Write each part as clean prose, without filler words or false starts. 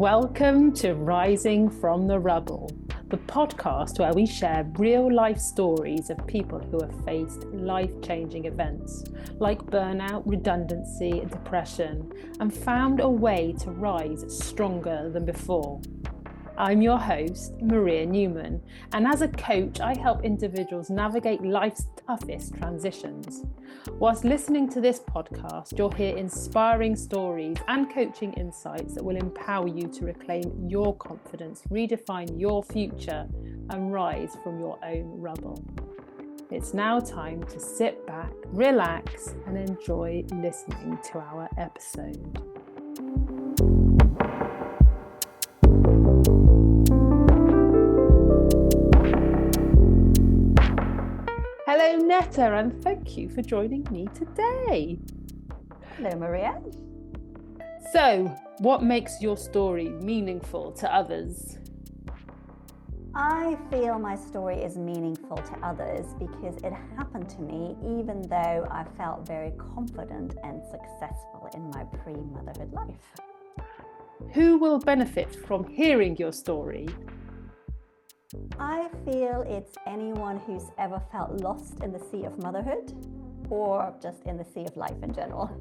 Welcome to Rising from the Rubble, the podcast where we share real life stories of people who have faced life-changing events like burnout, redundancy, and depression, and found a way to rise stronger than before. I'm your host, Maria Newman, and as a coach, I help individuals navigate life's toughest transitions. Whilst listening to this podcast, you'll hear inspiring stories and coaching insights that will empower you to reclaim your confidence, redefine your future, and rise from your own rubble. It's now time to sit back, relax, and enjoy listening to our episode. Hello, Netta, and thank you for joining me today. Hello, Maria. So, what makes your story meaningful to others? I feel my story is meaningful to others because it happened to me even though I felt very confident and successful in my pre-motherhood life. Who will benefit from hearing your story? I feel it's anyone who's ever felt lost in the sea of motherhood or just in the sea of life in general.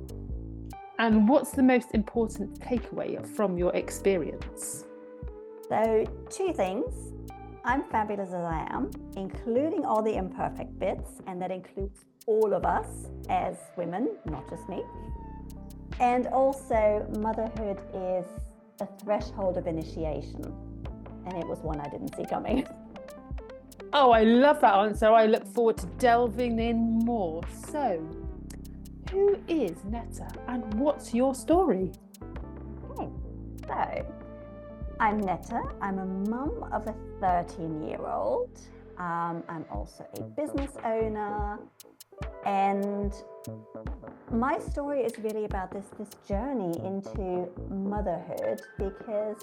And what's the most important takeaway from your experience? So, two things. I'm fabulous as I am, including all the imperfect bits, and that includes all of us as women, not just me. And also, motherhood is a threshold of initiation. And it was one I didn't see coming. Oh, I love that answer. I look forward to delving in more. So, who is Netta and what's your story? Okay, so I'm Netta. I'm a mum of a 13-year-old. I'm also a business owner. And my story is really about this journey into motherhood because,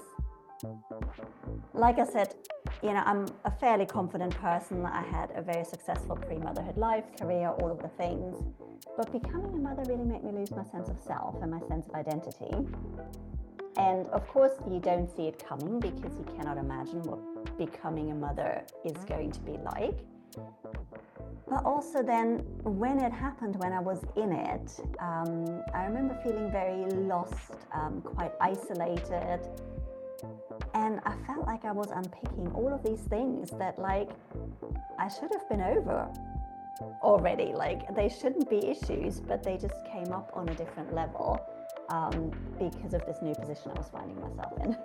like I said, I'm a fairly confident person. I had a very successful pre-motherhood life, career, all of the things. But becoming a mother really made me lose my sense of self and my sense of identity. And of course, you don't see it coming because you cannot imagine what becoming a mother is going to be like. But also then, when it happened, when I was in it, I remember feeling very lost, quite isolated. And I felt like I was unpicking all of these things that, I should have been over already. They shouldn't be issues, but they just came up on a different level because of this new position I was finding myself in.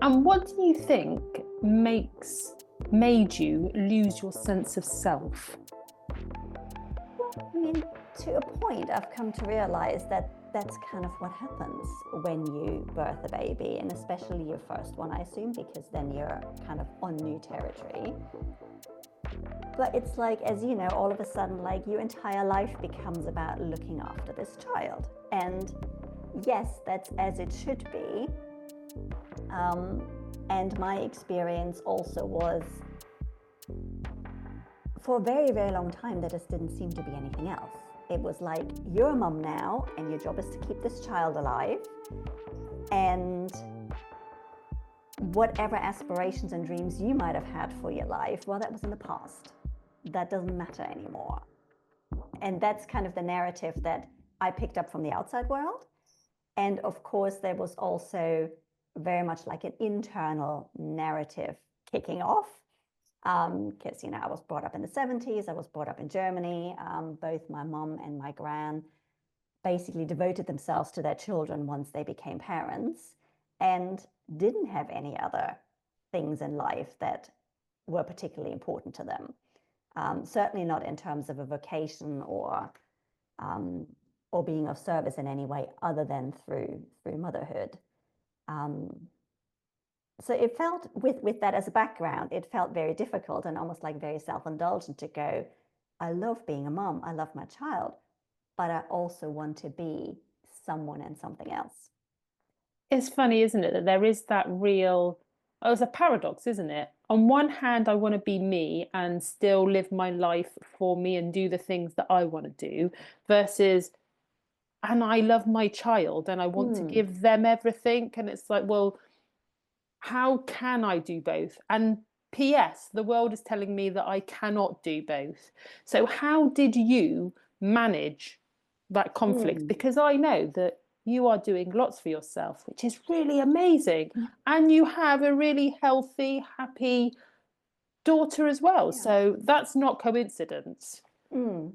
And what do you think made you lose your sense of self? Well, to a point, I've come to realize that that's kind of what happens when you birth a baby, and especially your first one, I assume, because then you're kind of on new territory. But it's like, as you know, all of a sudden, your entire life becomes about looking after this child. And yes, that's as it should be. And my experience also was, for a very, very long time, there just didn't seem to be anything else. It was like, you're a mum now, and your job is to keep this child alive. And whatever aspirations and dreams you might have had for your life, well, that was in the past. That doesn't matter anymore. And that's kind of the narrative that I picked up from the outside world. And of course, there was also very much like an internal narrative kicking off. Because, I was brought up in the 70s, I was brought up in Germany. Both my mom and my gran basically devoted themselves to their children once they became parents and didn't have any other things in life that were particularly important to them. Certainly not in terms of a vocation or being of service in any way other than through motherhood. So it felt, with that as a background, it felt very difficult and almost like very self-indulgent to go, I love being a mom, I love my child, but I also want to be someone and something else. It's funny, isn't it, that there is that it's a paradox, isn't it? On one hand, I want to be me and still live my life for me and do the things that I want to do, versus and I love my child and I want to Mm. give them everything. And it's like, well, how can I do both? And P.S., the world is telling me that I cannot do both. So, how did you manage that conflict? Mm. Because I know that you are doing lots for yourself, which is really amazing. And you have a really healthy, happy daughter as well. Yeah. So, that's not coincidence. Mm.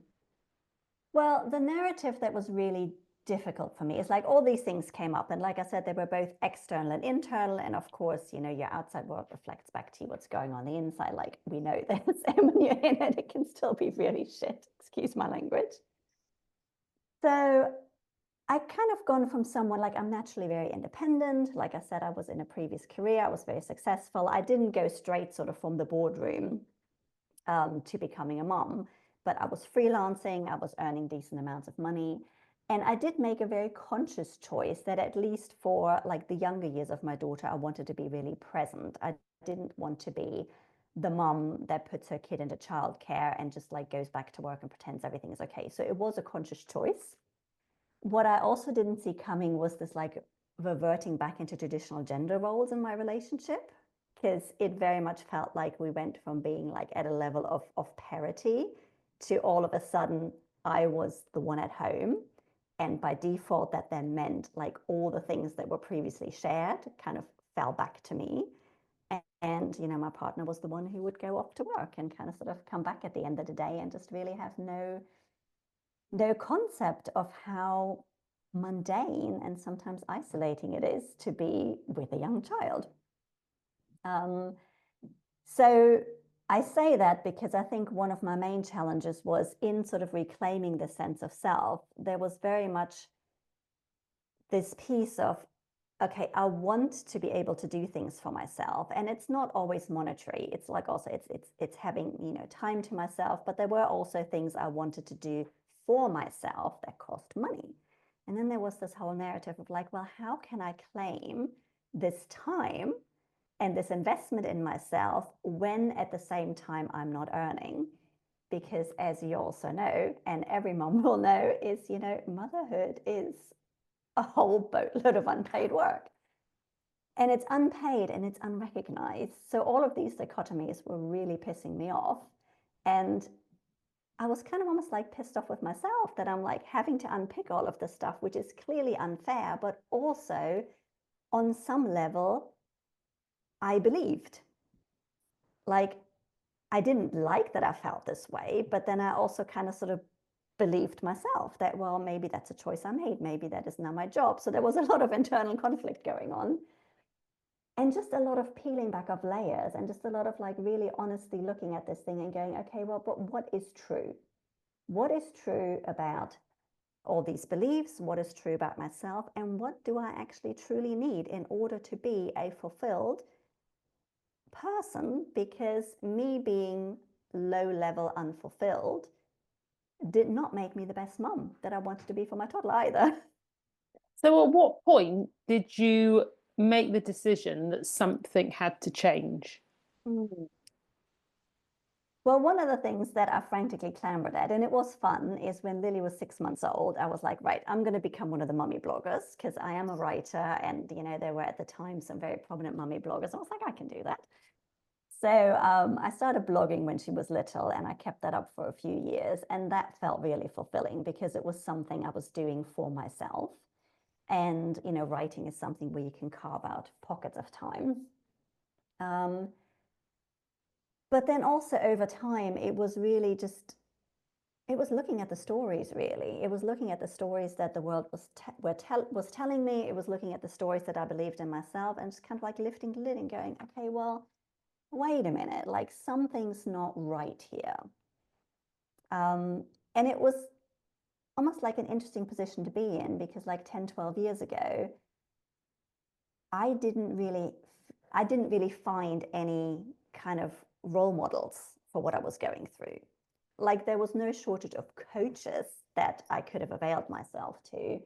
Well, the narrative that was really difficult for me is like all these things came up. And like I said, they were both external and internal. And of course, you know, your outside world reflects back to you what's going on the inside. Like we know this, and when you're in it, it can still be really shit. Excuse my language. So I kind of gone from someone like I'm naturally very independent. Like I said, I was in a previous career, I was very successful. I didn't go straight sort of from the boardroom to becoming a mom, but I was freelancing, I was earning decent amounts of money. And I did make a very conscious choice that at least for like the younger years of my daughter, I wanted to be really present. I didn't want to be the mom that puts her kid into childcare and just like goes back to work and pretends everything is okay. So it was a conscious choice. What I also didn't see coming was this like reverting back into traditional gender roles in my relationship, because it very much felt like we went from being like at a level of parity to all of a sudden I was the one at home. And by default, that then meant like all the things that were previously shared kind of fell back to me. And, you know, my partner was the one who would go off to work and kind of sort of come back at the end of the day and just really have no concept of how mundane and sometimes isolating it is to be with a young child. So I say that because I think one of my main challenges was in sort of reclaiming the sense of self. There was very much this piece of, okay, I want to be able to do things for myself, and it's not always monetary. It's like also it's having, you know, time to myself, but there were also things I wanted to do for myself that cost money. And then there was this whole narrative of like, well, how can I claim this time and this investment in myself when at the same time I'm not earning? Because as you also know, and every mom will know, is, you know, motherhood is a whole boatload of unpaid work. And it's unpaid and it's unrecognized. So all of these dichotomies were really pissing me off. And I was kind of almost like pissed off with myself that I'm like having to unpick all of this stuff, which is clearly unfair, but also on some level, I believed. Like, I didn't like that I felt this way, but then I also kind of sort of believed myself that, well, maybe that's a choice I made. Maybe that is now my job. So there was a lot of internal conflict going on. And just a lot of peeling back of layers and just a lot of like really honestly looking at this thing and going, okay, well, but what is true? What is true about all these beliefs? What is true about myself? And what do I actually truly need in order to be a fulfilled person? Because me being low level unfulfilled did not make me the best mom that I wanted to be for my toddler either. So, at what point did you make the decision that something had to change? Mm. Well, one of the things that I frantically clamored at, and it was fun, is when Lily was 6 months old, I was like, right, I'm going to become one of the mummy bloggers because I am a writer. And, you know, there were at the time some very prominent mummy bloggers. I was like, I can do that. So I started blogging when she was little and I kept that up for a few years. And that felt really fulfilling because it was something I was doing for myself. And, you know, writing is something where you can carve out pockets of time. But then also over time, it was really just, it was looking at the stories, really. It was looking at the stories that the world was telling me. It was looking at the stories that I believed in myself and just kind of like lifting the lid and going, okay, well, wait a minute, like something's not right here. And it was almost like an interesting position to be in because like 10, 12 years ago, I didn't really find any kind of role models for what I was going through. Like there was no shortage of coaches that I could have availed myself to.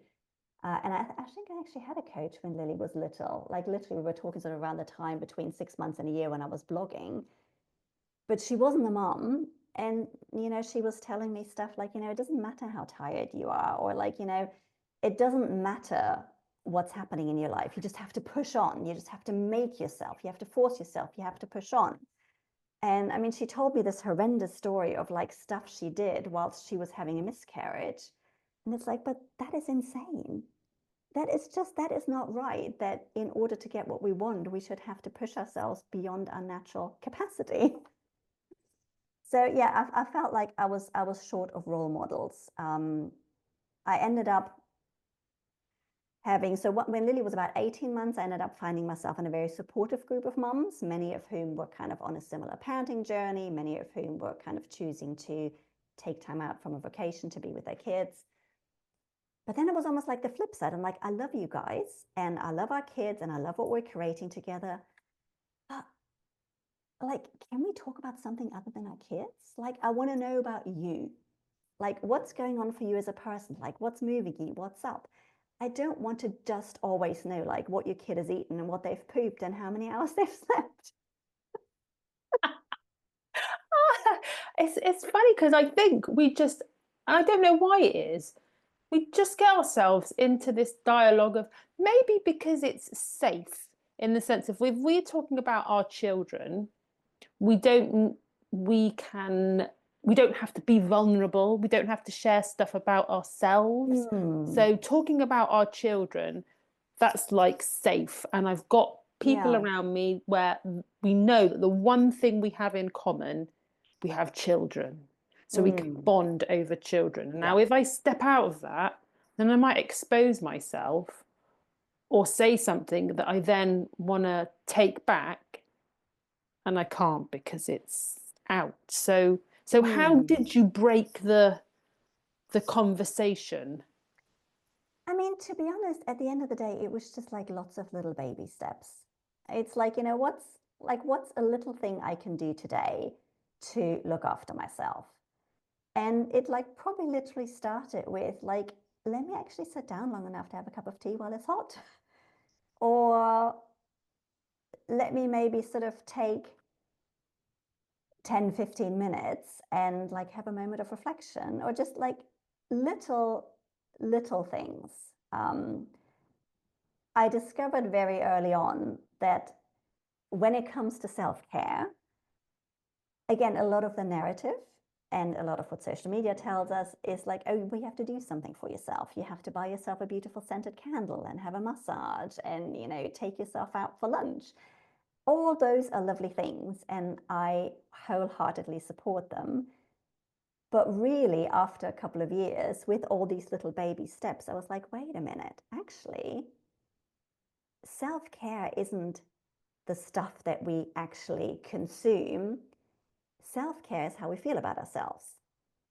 And I think I actually had a coach when Lily was little. Like literally, we were talking sort of around the time between 6 months and a year when I was blogging. But she wasn't the mom. And, you know, she was telling me stuff like, you know, it doesn't matter how tired you are, or like, you know, it doesn't matter what's happening in your life. You just have to push on. You just have to make yourself. You have to force yourself. You have to push on. And I mean, she told me this horrendous story of like stuff she did whilst she was having a miscarriage. And it's like, but that is insane. That is not right. That in order to get what we want, we should have to push ourselves beyond our natural capacity. So yeah, I felt like I was short of role models. I ended up having, so when Lily was about 18 months, I ended up finding myself in a very supportive group of mums, many of whom were kind of on a similar parenting journey, many of whom were kind of choosing to take time out from a vacation to be with their kids. But then it was almost like the flip side. I'm like, I love you guys, and I love our kids, and I love what we're creating together. But like, can we talk about something other than our kids? Like, I want to know about you. Like, what's going on for you as a person? Like, what's moving you? What's up? I don't want to just always know like what your kid has eaten and what they've pooped and how many hours they've slept. It's funny because I think we just, I don't know why it is, we just get ourselves into this dialogue of maybe because it's safe in the sense of if we're talking about our children, we don't we can we don't have to be vulnerable, we don't have to share stuff about ourselves. So talking about our children, that's like safe, and I've got people Yeah. around me where we know that the one thing we have in common, we have children, so we can bond over children. Now Yeah. if I step out of that, then I might expose myself or say something that I then want to take back, and I can't because it's out. So how did you break the conversation? I mean, to be honest, at the end of the day, it was just like lots of little baby steps. It's like, you know, what's a little thing I can do today to look after myself? And it like probably literally started with like, let me actually sit down long enough to have a cup of tea while it's hot. Or let me maybe sort of take 10, 15 minutes and like have a moment of reflection, or just like little things. I discovered very early on that when it comes to self-care, again, a lot of the narrative and a lot of what social media tells us is like, oh, well, you have to do something for yourself. You have to buy yourself a beautiful scented candle and have a massage and, you know, take yourself out for lunch. All those are lovely things, and I wholeheartedly support them. But really, after a couple of years, with all these little baby steps, I was like, wait a minute, actually, self-care isn't the stuff that we actually consume. Self-care is how we feel about ourselves.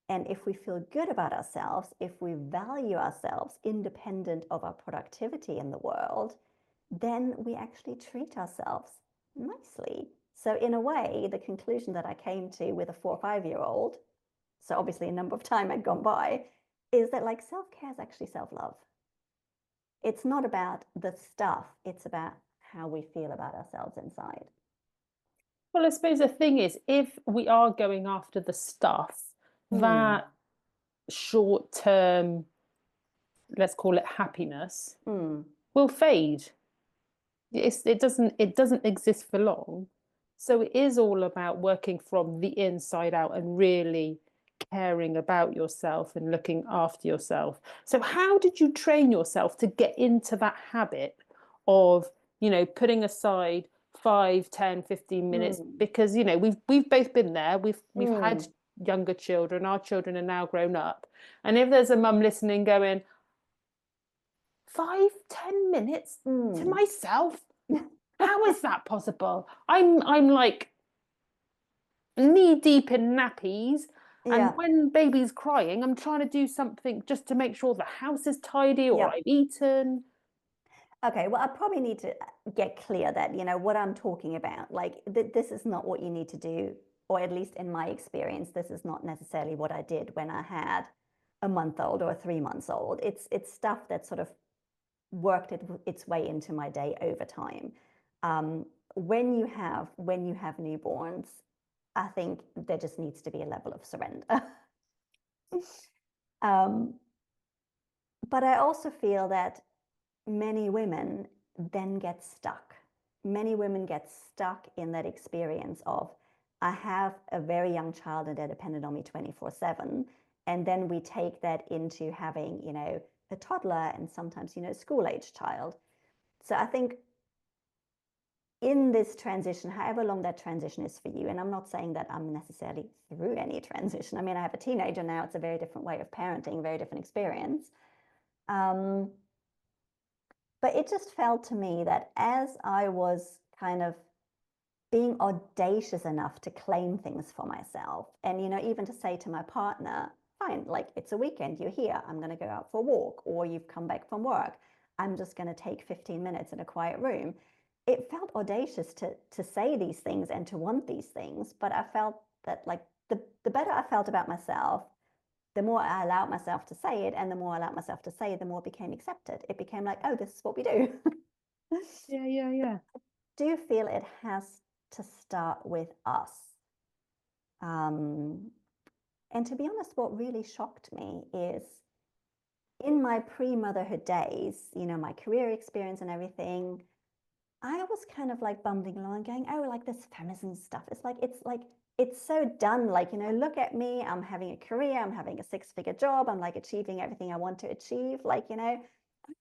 And if we feel good about ourselves, if we value ourselves independent of our productivity in the world, then we actually treat ourselves nicely. So in a way, the conclusion that I came to with a 4 or 5-year-old, so obviously a number of time had gone by, is that like self-care is actually self-love. It's not about the stuff, it's about how we feel about ourselves inside. Well, I suppose the thing is, if we are going after the stuff, that short term, let's call it happiness, will fade. It doesn't exist for long. So it is all about working from the inside out and really caring about yourself and looking after yourself. So how did you train yourself to get into that habit of, putting aside 5, 10, 15 minutes? Because, we've both been there. We've had younger children. Our children are now grown up. And if there's a mum listening going, 5, 10 minutes to myself, how is that possible? I'm like knee deep in nappies, and Yeah. when baby's crying, I'm trying to do something just to make sure the house is tidy or Yeah. I've eaten. Okay, well, I probably need to get clear that, you know, what I'm talking about, like this is not what you need to do, or at least in my experience, this is not necessarily what I did when I had a month old or a 3 months old. It's stuff that sort of worked its way into my day over time. When you have newborns, I think there just needs to be a level of surrender. um, But I also feel that many women then get stuck. Many women get stuck in that experience of, I have a very young child and they're dependent on me 24/7. And then we take that into having, a toddler and sometimes, school-age child. So I think in this transition, however long that transition is for you, and I'm not saying that I'm necessarily through any transition. I mean, I have a teenager now. It's a very different way of parenting, very different experience. But it just felt to me that as I was kind of being audacious enough to claim things for myself, and even to say to my partner, fine, like it's a weekend, you're here, I'm going to go out for a walk, or you've come back from work, I'm just going to take 15 minutes in a quiet room. It felt audacious to say these things and to want these things, but I felt that like the better I felt about myself, the more I allowed myself to say it, and the more I allowed myself to say it, the more it became accepted. It became like, oh, this is what we do. Yeah. Do you feel it has to start with us? And to be honest, what really shocked me is in my pre-motherhood days, my career experience and everything, I was kind of like bumbling along going, oh, like this feminism stuff. It's so done. Like, look at me. I'm having a career. I'm having a 6-figure job. I'm like achieving everything I want to achieve. Like, are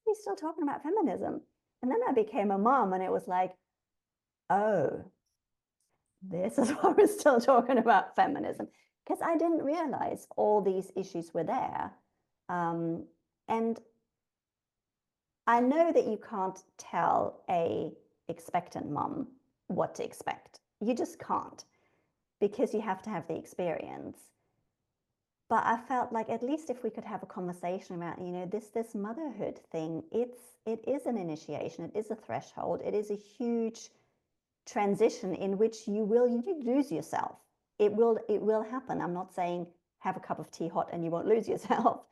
we still talking about feminism? And then I became a mom and it was like, oh, this is why we're still talking about feminism. Because I didn't realize all these issues were there. And I know that you can't tell a expectant mom what to expect. You just can't, because you have to have the experience. But I felt like at least if we could have a conversation about, this motherhood thing, it is an initiation, it is a threshold, it is a huge transition in which you lose yourself. It will happen. I'm not saying have a cup of tea hot and you won't lose yourself.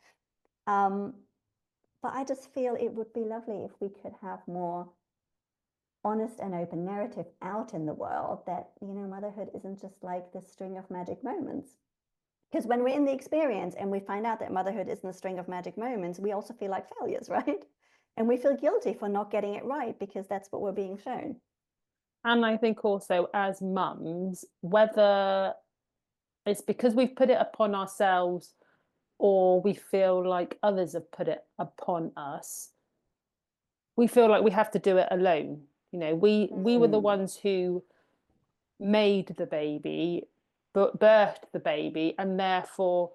But I just feel it would be lovely if we could have more honest and open narrative out in the world that, motherhood isn't just like this string of magic moments. Because when we're in the experience and we find out that motherhood isn't a string of magic moments, we also feel like failures, right? And we feel guilty for not getting it right because that's what we're being shown. And I think also as mums, whether it's because we've put it upon ourselves or we feel like others have put it upon us, we feel like we have to do it alone. We were the ones who made the baby, but birthed the baby, and therefore,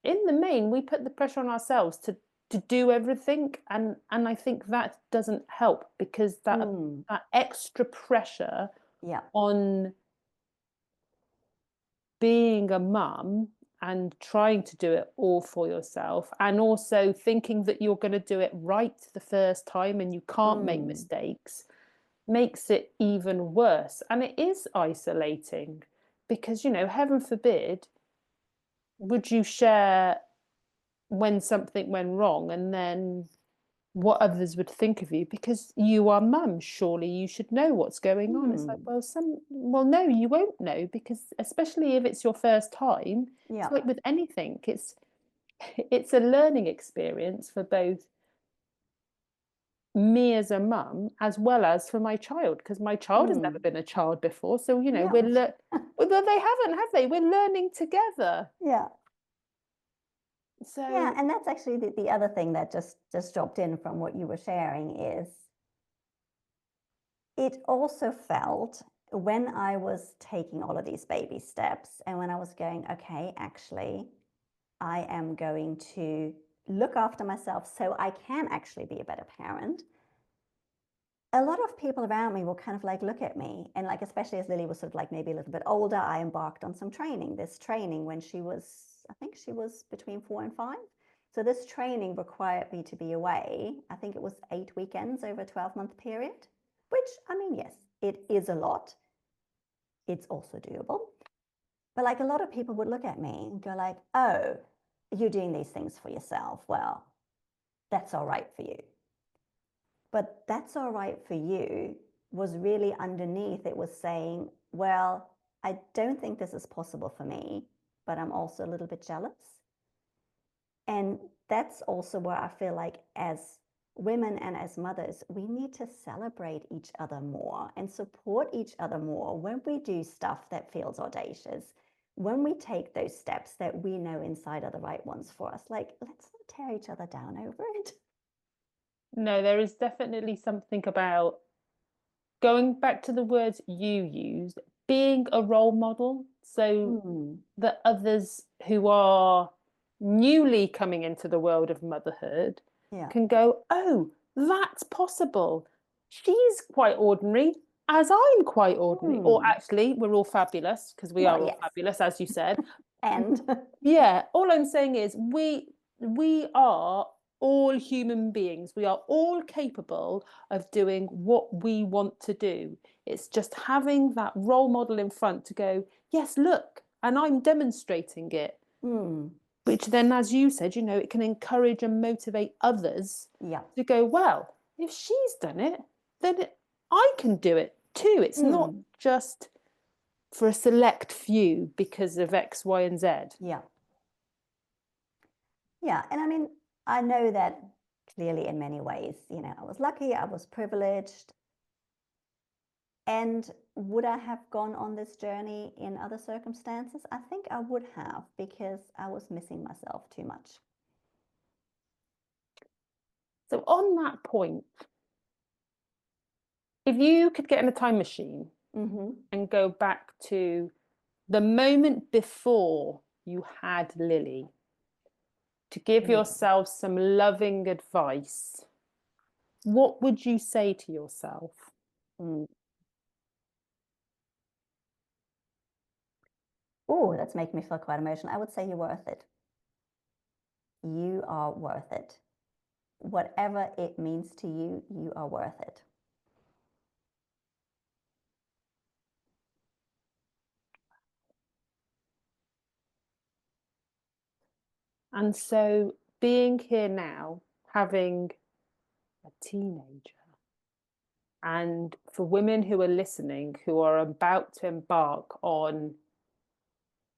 in the main, we put the pressure on ourselves to do everything, and I think that doesn't help because that extra pressure Yeah. on being a mum and trying to do it all for yourself and also thinking that you're going to do it right the first time and you can't make mistakes makes it even worse. And it is isolating because, heaven forbid, would you share when something went wrong and then what others would think of you because you are mum, surely you should know what's going on. It's like, well, no, you won't know because especially if it's your first time, Yeah. it's like with anything, it's a learning experience for both me as a mum as well as for my child because my child has never been a child before. So, well, they haven't, have they? We're learning together. Yeah. So yeah, and that's actually the other thing that just dropped in from what you were sharing is it also felt when I was taking all of these baby steps and when I was going, okay, actually, I am going to look after myself so I can actually be a better parent. A lot of people around me will kind of like look at me and like, especially as Lily was sort of like maybe a little bit older, I embarked on some training, this training when she was, I think she was between 4 and 5. So this training required me to be away. I think it was 8 weekends over a 12-month period, which, I mean, yes, it is a lot. It's also doable. But like a lot of people would look at me and go like, oh, you're doing these things for yourself. Well, that's all right for you. But that's all right for you was really underneath. It was saying, well, I don't think this is possible for me, but I'm also a little bit jealous. And that's also where I feel like as women and as mothers, we need to celebrate each other more and support each other more when we do stuff that feels audacious, when we take those steps that we know inside are the right ones for us. Like, let's not tear each other down over it. No, there is definitely something about going back to the words you used, being a role model. So that others who are newly coming into the world of motherhood can go, oh, that's possible. She's quite ordinary, as I'm quite ordinary. Or actually, we're all fabulous because we are all fabulous, as you said. And yeah, all I'm saying is we are all human beings. We are all capable of doing what we want to do. It's just having that role model in front to go, yes, look, and I'm demonstrating it. Which then, as you said, you know, it can encourage and motivate others to go, well, if she's done it, then I can do it too. It's not just for a select few because of X, Y, and Z. Yeah. Yeah. And I mean, I know that clearly in many ways, you know, I was lucky, I was privileged. And would I have gone on this journey in other circumstances? I think I would have, because I was missing myself too much. So on that point, if you could get in a time machine and go back to the moment before you had Lily to give yourself some loving advice, what would you say to yourself? Oh, that's making me feel quite emotional. I would say you're worth it. You are worth it. Whatever it means to you, you are worth it. And so being here now, having a teenager, and for women who are listening, who are about to embark on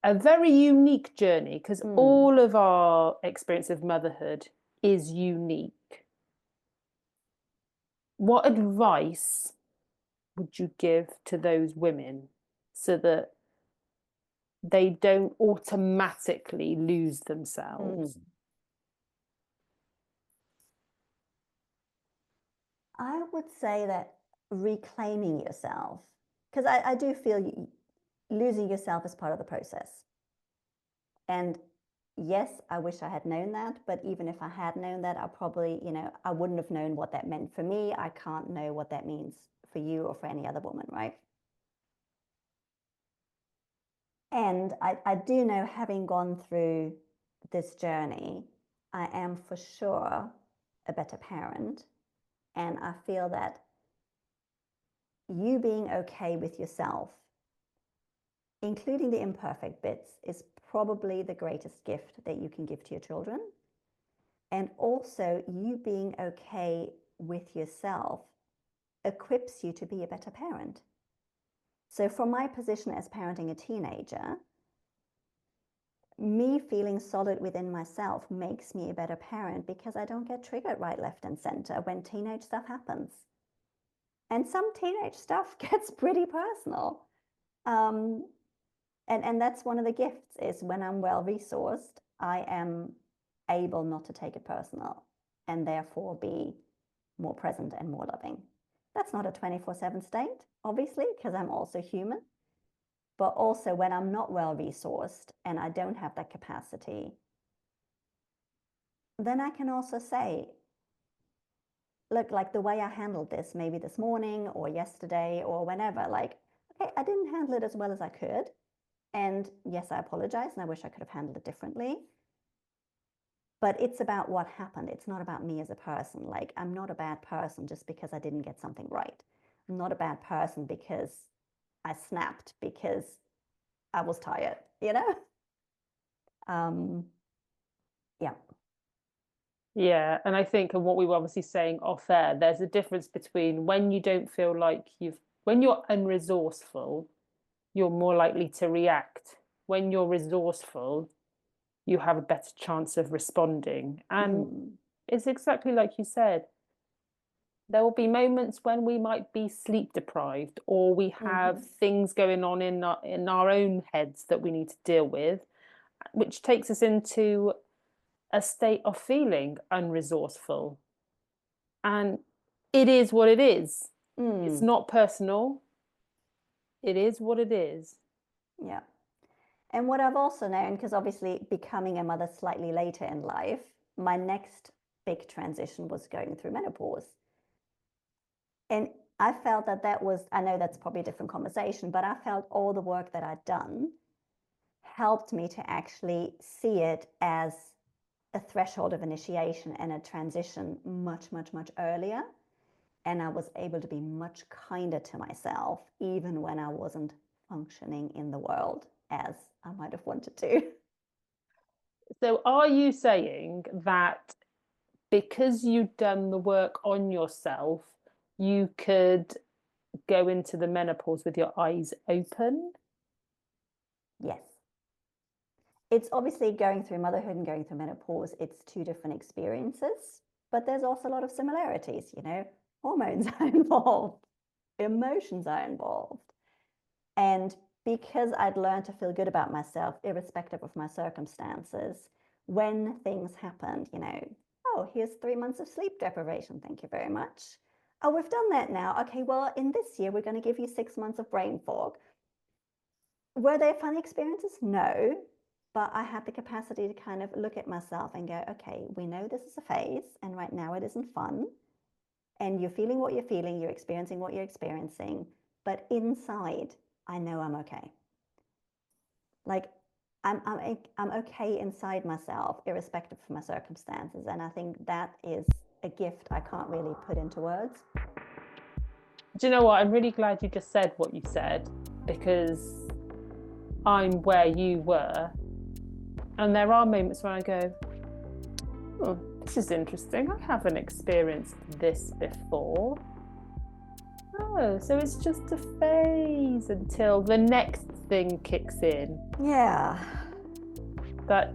a very unique journey, because all of our experience of motherhood is unique. What advice would you give to those women so that they don't automatically lose themselves? I would say that reclaiming yourself, because I do feel losing yourself is part of the process. And yes, I wish I had known that, but even if I had known that, I probably, you know, I wouldn't have known what that meant for me. I can't know what that means for you or for any other woman, right? And I do know, having gone through this journey, I am for sure a better parent. And I feel that you being okay with yourself, including the imperfect bits, is probably the greatest gift that you can give to your children. And also, you being okay with yourself equips you to be a better parent. So from my position as parenting a teenager, me feeling solid within myself makes me a better parent, because I don't get triggered right, left, and center when teenage stuff happens. And some teenage stuff gets pretty personal. And that's one of the gifts, is when I'm well resourced, I am able not to take it personal, and therefore be more present and more loving. That's not a 24/7 state, obviously, because I'm also human. But also, when I'm not well resourced and I don't have that capacity, then I can also say, look, like the way I handled this, maybe this morning or yesterday or whenever, like, okay, I didn't handle it as well as I could. And yes, I apologize, and I wish I could have handled it differently. But it's about what happened. It's not about me as a person. Like, I'm not a bad person just because I didn't get something right. I'm not a bad person because I snapped because I was tired, you know? Yeah. Yeah, and I think, and what we were obviously saying off air, there's a difference between when you don't feel like when you're unresourceful, you're more likely to react. When you're resourceful, you have a better chance of responding. And it's exactly like you said. There will be moments when we might be sleep deprived, or we have things going on in our own heads that we need to deal with, which takes us into a state of feeling unresourceful. And it is what it is. It's not personal. It is what it is. Yeah. And what I've also known, because obviously becoming a mother slightly later in life, my next big transition was going through menopause. And I felt that was, I know that's probably a different conversation, but I felt all the work that I'd done helped me to actually see it as a threshold of initiation and a transition much, much, much earlier. And I was able to be much kinder to myself, even when I wasn't functioning in the world as I might have wanted to. So are you saying that because you'd done the work on yourself, you could go into the menopause with your eyes open? Yes. It's obviously going through motherhood and going through menopause, it's two different experiences, but there's also a lot of similarities, you know, hormones are involved, emotions are involved. And because I'd learned to feel good about myself, irrespective of my circumstances, when things happened, you know, oh, here's 3 months of sleep deprivation, thank you very much. Oh, we've done that now. Okay, well, in this year, we're going to give you 6 months of brain fog. Were they fun experiences? No. But I had the capacity to kind of look at myself and go, okay, we know this is a phase, and right now it isn't fun. And you're feeling what you're feeling, you're experiencing what you're experiencing. But inside, I know I'm okay. Like, I'm okay inside myself, irrespective of my circumstances. And I think that is a gift I can't really put into words. Do you know what? I'm really glad you just said what you said, because I'm where you were. And there are moments when I go, oh, this is interesting. I haven't experienced this before. Oh, so it's just a phase until the next thing kicks in. Yeah. That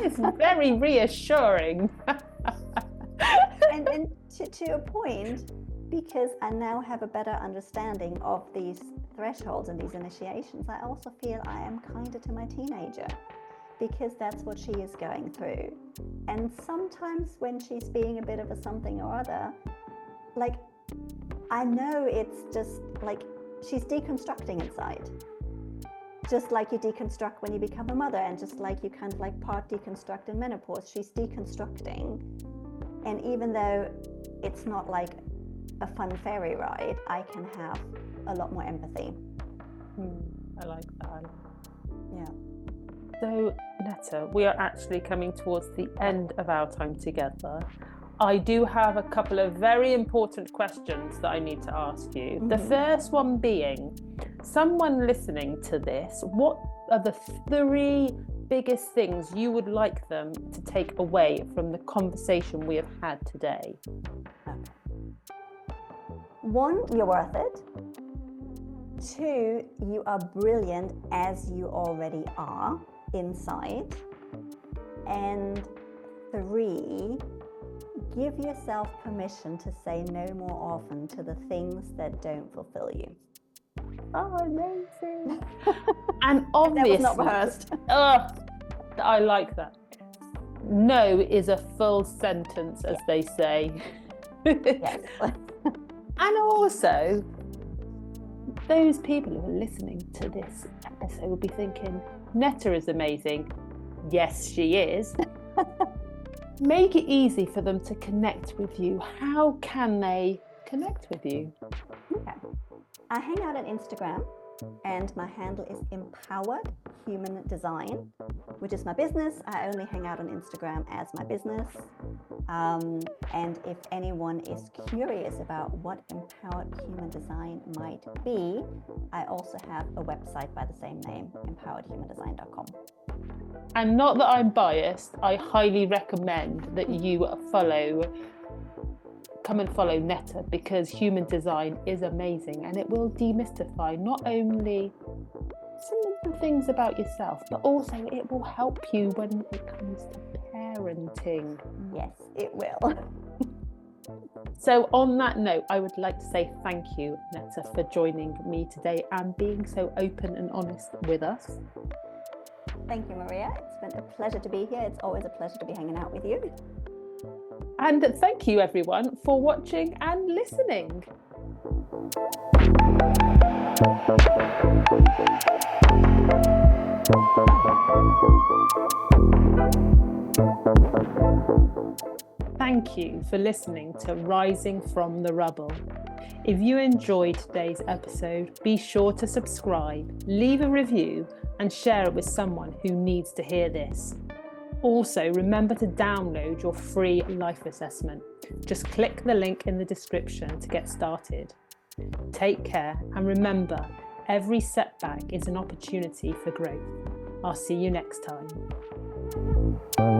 is very reassuring. and to a point, because I now have a better understanding of these thresholds and these initiations, I also feel I am kinder to my teenager, because that's what she is going through. And sometimes when she's being a bit of a something or other, like, I know it's just like she's deconstructing inside. Just like you deconstruct when you become a mother, and just like you kind of like part deconstruct in menopause, she's deconstructing. And even though it's not like a fun ferry ride, I can have a lot more empathy. I like that. Yeah. So, Nette, we are actually coming towards the end of our time together. I do have a couple of very important questions that I need to ask you. The first one being, someone listening to this, what are the 3 biggest things you would like them to take away from the conversation we have had today? Okay. 1, you're worth it. 2, you are brilliant as you already are inside. And 3, give yourself permission to say no more often to the things that don't fulfill you. Oh, amazing. And obviously, that was not rehearsed. I like that. No is a full sentence, as they say. Yes. And also, those people who are listening to this episode will be thinking, Nette is amazing. Yes, she is. Make it easy for them to connect with you. How can they connect with you? Okay. I hang out on Instagram, and my handle is Empowered Human Design, which is my business. I only hang out on Instagram as my business. And if anyone is curious about what Empowered Human Design might be, I also have a website by the same name, empoweredhumandesign.com. And not that I'm biased, I highly recommend that you come and follow Nette, because human design is amazing, and it will demystify not only some of the things about yourself, but also it will help you when it comes to parenting. Yes, it will. So on that note, I would like to say thank you, Nette, for joining me today and being so open and honest with us. Thank you, Maria. It's been a pleasure to be here. It's always a pleasure to be hanging out with you. And thank you, everyone, for watching and listening. Thank you for listening to Rising from the Rubble. If you enjoyed today's episode, be sure to subscribe, leave a review, and share it with someone who needs to hear this. Also, remember to download your free life assessment. Just click the link in the description to get started. Take care, and remember, every setback is an opportunity for growth. I'll see you next time.